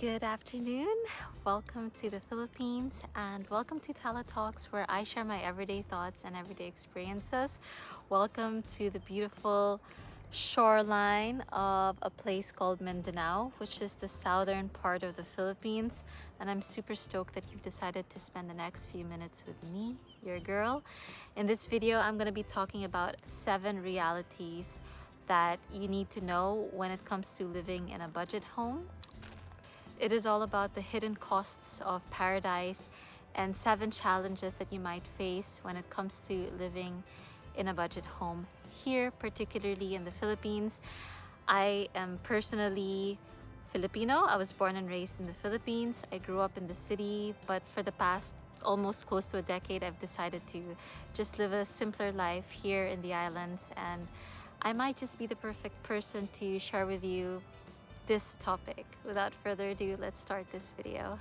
Good afternoon. Welcome to the Philippines and welcome to Tala Talks, where I share my everyday thoughts and everyday experiences. Welcome to the beautiful shoreline of a place called Mindanao, which is the southern part of the Philippines. And I'm super stoked that you've decided to spend the next few minutes with me, your girl. In this video, I'm going to be talking about 7 realities that you need to know when it comes to living in a budget home. It is all about the hidden costs of paradise and 7 challenges that you might face when it comes to living in a budget home here, particularly in the Philippines. I am personally Filipino. I was born and raised in the Philippines. I grew up in the city, but for the past almost close to a decade, I've decided to just live a simpler life here in the islands, and I might just be the perfect person to share with you this topic. Without further ado, let's start this video.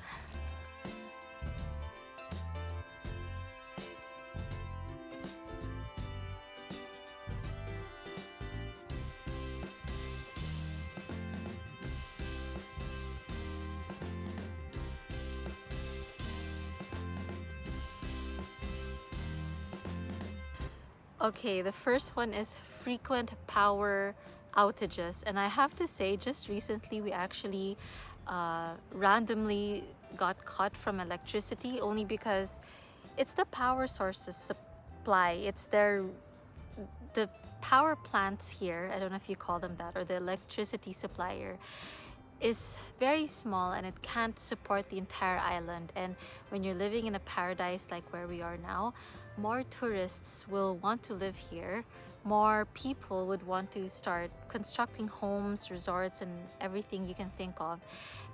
Okay, the first one is frequent power outages. And I have to say, just recently we actually randomly got cut from electricity only because it's the power sources supply. It's the power plants here, I don't know if you call them that, or the electricity supplier is very small and it can't support the entire island. And when you're living in a paradise like where we are now, more tourists will want to live here. More people would want to start constructing homes, resorts, and everything you can think of.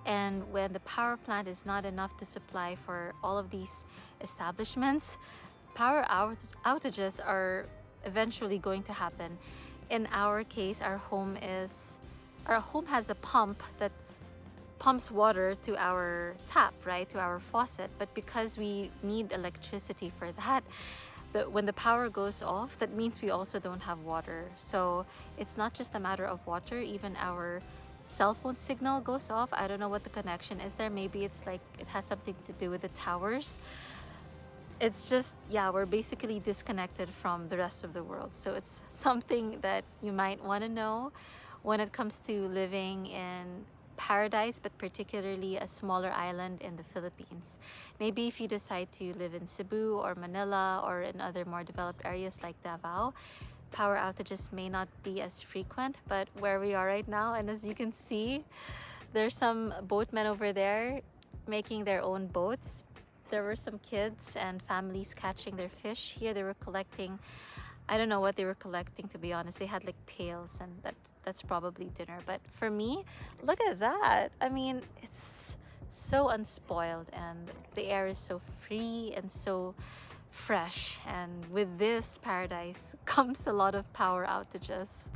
And when the power plant is not enough to supply for all of these establishments, power outages are eventually going to happen. In our case, our home has a pump that pumps water to our tap, right, to our faucet. But because we need electricity for that, when the power goes off, that means we also don't have water. So it's not just a matter of water, even our cell phone signal goes off. I don't know what the connection is there. Maybe it's like it has something to do with the towers. It's just, yeah, we're basically disconnected from the rest of the world. So it's something that you might want to know when it comes to living in paradise, but particularly a smaller island in the Philippines. Maybe if you decide to live in Cebu or Manila or in other more developed areas like Davao, power outages may not be as frequent. But where we are right now, and as you can see, there's some boatmen over there making their own boats. There were some kids and families catching their fish here. They were collecting, I don't know what they were collecting, to be honest. They had like pails, and that's probably dinner. But for me, look at that. I mean, it's so unspoiled and the air is so free and so fresh. And with this paradise comes a lot of power outages.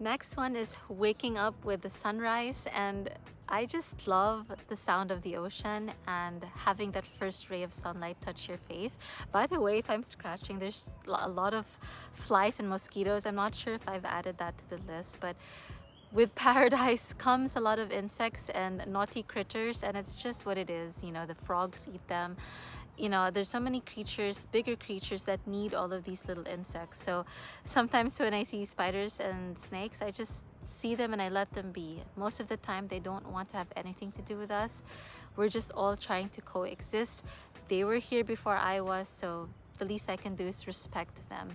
Next one is waking up with the sunrise, and I just love the sound of the ocean and having that first ray of sunlight touch your face. By the way, if I'm scratching, there's a lot of flies and mosquitoes. I'm not sure if I've added that to the list, but with paradise comes a lot of insects and naughty critters, and it's just what it is. You know, the frogs eat them. You know, there's so many creatures, bigger creatures, that need all of these little insects. So sometimes when I see spiders and snakes, I just see them and I let them be. Most of the time they don't want to have anything to do with us. We're just all trying to coexist. They were here before I was, so the least I can do is respect them.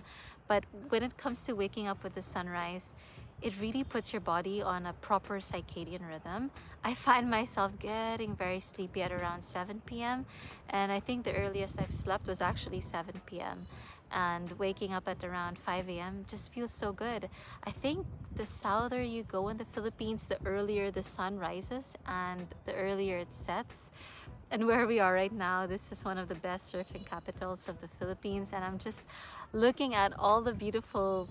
But when it comes to waking up with the sunrise, it really puts your body on a proper circadian rhythm. I find myself getting very sleepy at around 7 p.m. and I think the earliest I've slept was actually 7 p.m. and waking up at around 5 a.m. just feels so good. I think the souther you go in the Philippines, the earlier the sun rises and the earlier it sets. And where we are right now, this is one of the best surfing capitals of the Philippines, and I'm just looking at all the beautiful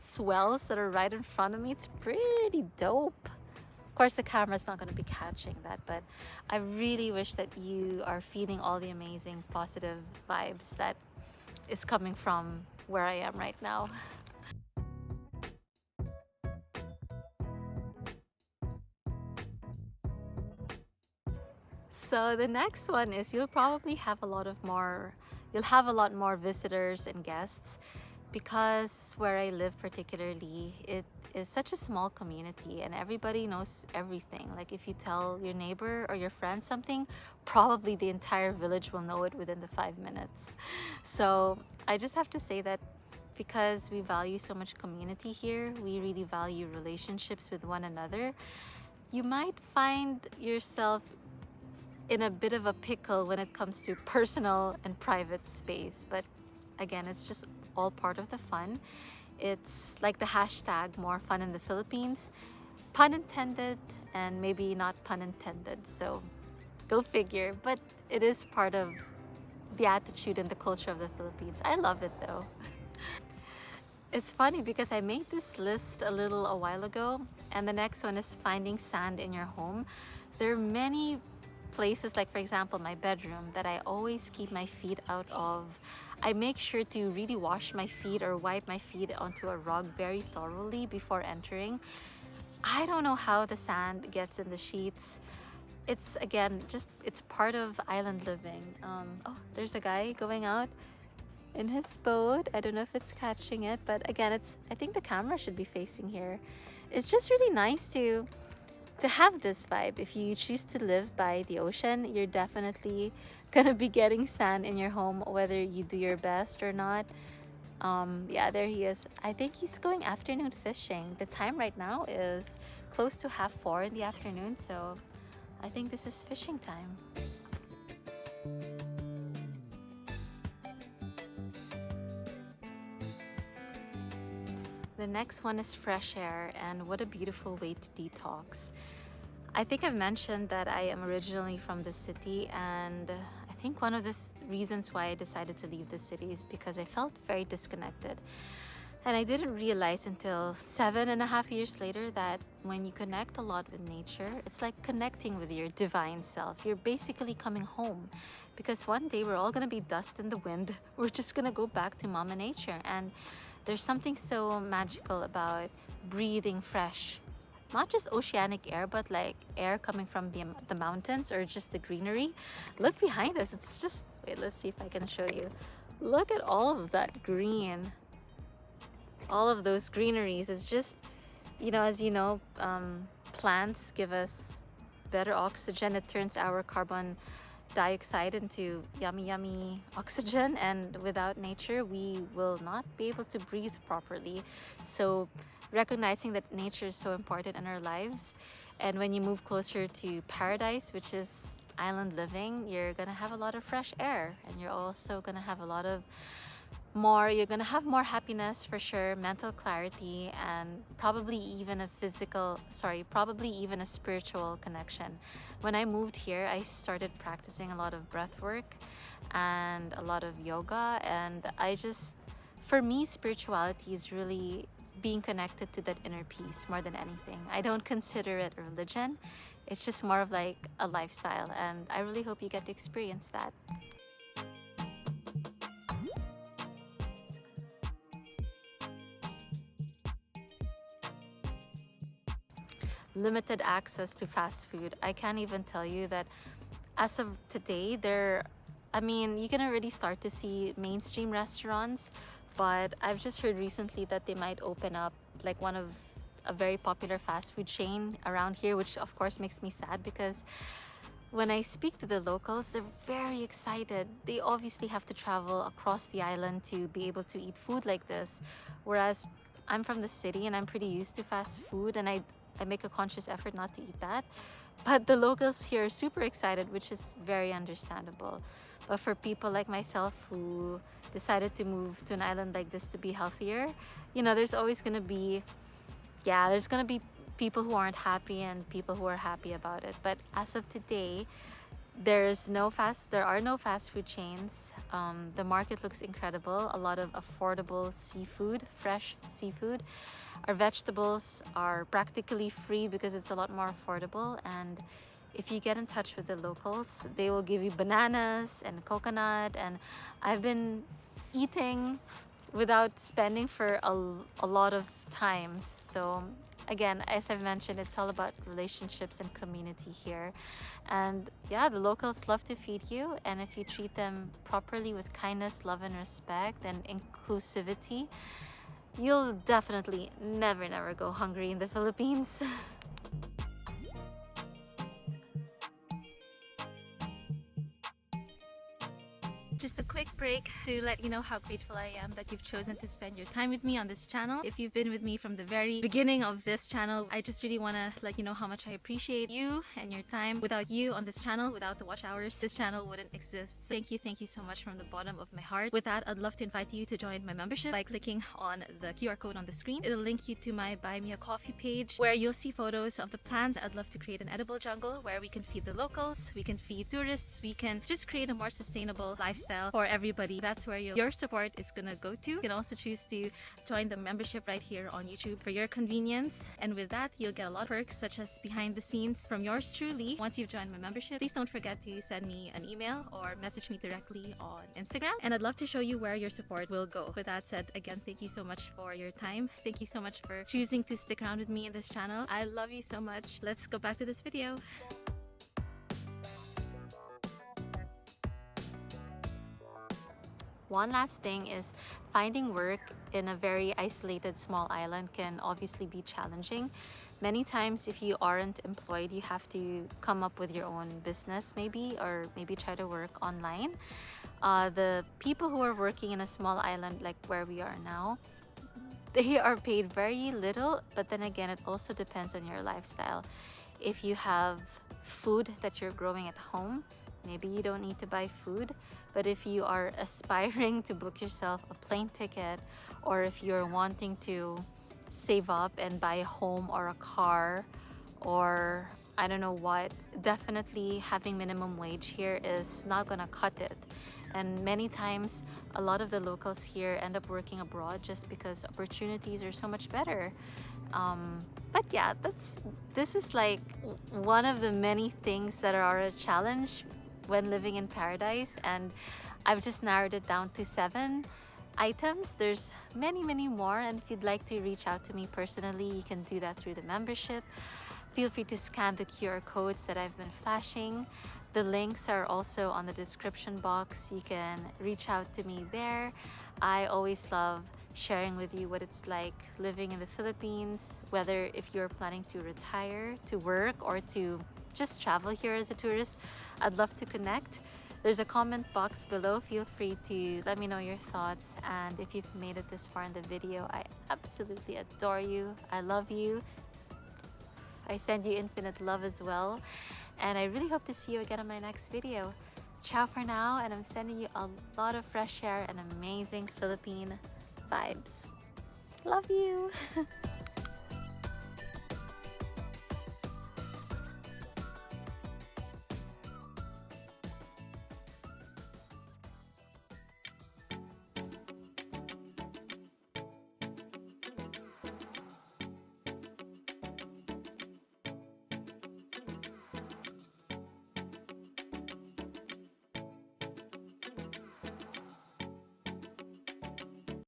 swells that are right in front of me. It's pretty dope. Of course, the camera's not going to be catching that, but I really wish that you are feeling all the amazing positive vibes that is coming from where I am right now. So the next one is you'll have a lot more visitors and guests because where I live particularly, it is such a small community and everybody knows everything. Like if you tell your neighbor or your friend something, probably the entire village will know it within the 5 minutes. So I just have to say that because we value so much community here, we really value relationships with one another. You might find yourself in a bit of a pickle when it comes to personal and private space, but again, it's just all part of the fun. It's like the hashtag more fun in the Philippines, pun intended and maybe not pun intended, so go figure. But it is part of the attitude and the culture of the Philippines. I love it though. It's funny because I made this list a while ago, and the next one is finding sand in your home. There are many places, like for example my bedroom, that I always keep my feet out of. I make sure to really wash my feet or wipe my feet onto a rug very thoroughly before entering. I don't know how the sand gets in the sheets. It's again just it's part of island living. Oh, there's a guy going out in his boat. I don't know if it's catching it, but again, I think the camera should be facing here. It's just really nice to have this vibe. If you choose to live by the ocean, you're definitely gonna be getting sand in your home, whether you do your best or not. Yeah, there he is. I think he's going afternoon fishing. The time right now is close to 4:30 in the afternoon, so I think this is fishing time. The next one is fresh air, and what a beautiful way to detox. I think I've mentioned that I am originally from the city, and I think one of the reasons why I decided to leave the city is because I felt very disconnected. And I didn't realize until 7.5 years later that when you connect a lot with nature, it's like connecting with your divine self. You're basically coming home because one day we're all gonna be dust in the wind. We're just gonna go back to Mama Nature. And there's something so magical about breathing fresh, not just oceanic air, but like air coming from the mountains or just the greenery. Look behind us. It's just, wait, let's see if I can show you. Look at all of that green. All of those greeneries. It's just, as you know, plants give us better oxygen. It turns our carbon dioxide into yummy, yummy oxygen. And without nature, we will not be able to breathe properly. So recognizing that nature is so important in our lives. And when you move closer to paradise, which is island living, you're gonna have a lot of fresh air, and you're also gonna have you're gonna have more happiness for sure, mental clarity, and probably even a spiritual connection. When I moved here, I started practicing a lot of breath work and a lot of yoga, and for me, spirituality is really being connected to that inner peace more than anything. I don't consider it a religion. It's just more of like a lifestyle, and I really hope you get to experience that. Limited access to fast food. I can't even tell you that as of today, you can already start to see mainstream restaurants, but I've just heard recently that they might open up like one of a very popular fast food chain around here, which of course makes me sad because when I speak to the locals, they're very excited. They obviously have to travel across the island to be able to eat food like this. Whereas I'm from the city and I'm pretty used to fast food, and I make a conscious effort not to eat that. But the locals here are super excited, which is very understandable. But for people like myself who decided to move to an island like this to be healthier, there's always going to be, there's people who aren't happy and people who are happy about it. But as of today, There are no fast food chains. The market looks incredible. A lot of affordable seafood, fresh seafood. Our vegetables are practically free because it's a lot more affordable. And if you get in touch with the locals, they will give you bananas and coconut. And I've been eating without spending for a lot of times. So again, as I've mentioned, it's all about relationships and community here. And yeah, the locals love to feed you, and if you treat them properly with kindness, love and respect and inclusivity, you'll definitely never go hungry in the Philippines. Just a quick break to let you know how grateful I am that you've chosen to spend your time with me on this channel. If you've been with me from the very beginning of this channel, I just really want to let you know how much I appreciate you and your time. Without you on this channel, without the watch hours, this channel wouldn't exist. Thank you so much from the bottom of my heart. With that, I'd love to invite you to join my membership by clicking on the QR code on the screen. It'll link you to my Buy Me a Coffee page where you'll see photos of the plans. I'd love to create an edible jungle where we can feed the locals, we can feed tourists, we can just create a more sustainable lifestyle for everybody. That's where your support is gonna go to. You can also choose to join the membership right here on YouTube for your convenience. And with that, you'll get a lot of perks such as behind the scenes from yours truly. Once you've joined my membership, please don't forget to send me an email or message me directly on Instagram. And I'd love to show you where your support will go. With that said, again, thank you so much for your time. Thank you so much for choosing to stick around with me in this channel. I love you so much. Let's go back to this video. One last thing is finding work in a very isolated small island can obviously be challenging. Many times if you aren't employed, you have to come up with your own business maybe, or maybe try to work online. The people who are working in a small island like where we are now, they are paid very little, but then again, it also depends on your lifestyle. If you have food that you're growing at home, maybe you don't need to buy food. But if you are aspiring to book yourself a plane ticket, or if you're wanting to save up and buy a home or a car, or I don't know what, definitely having minimum wage here is not gonna cut it. And many times, a lot of the locals here end up working abroad just because opportunities are so much better. But yeah, this is like one of the many things that are a challenge when living in paradise, and I've just narrowed it down to 7 items. There's many more, and if you'd like to reach out to me personally, you can do that through the membership. Feel free to scan the QR codes that I've been flashing. The links are also on the description box. You can reach out to me there. I always love sharing with you what it's like living in the Philippines, whether if you're planning to retire, to work, or to just travel here as a tourist. I'd love to connect. There's a comment box below. Feel free to let me know your thoughts. And if you've made it this far in the video, I absolutely adore you. I love you. I send you infinite love as well. And I really hope to see you again in my next video. Ciao for now, and I'm sending you a lot of fresh air and amazing Philippine vibes. Love you.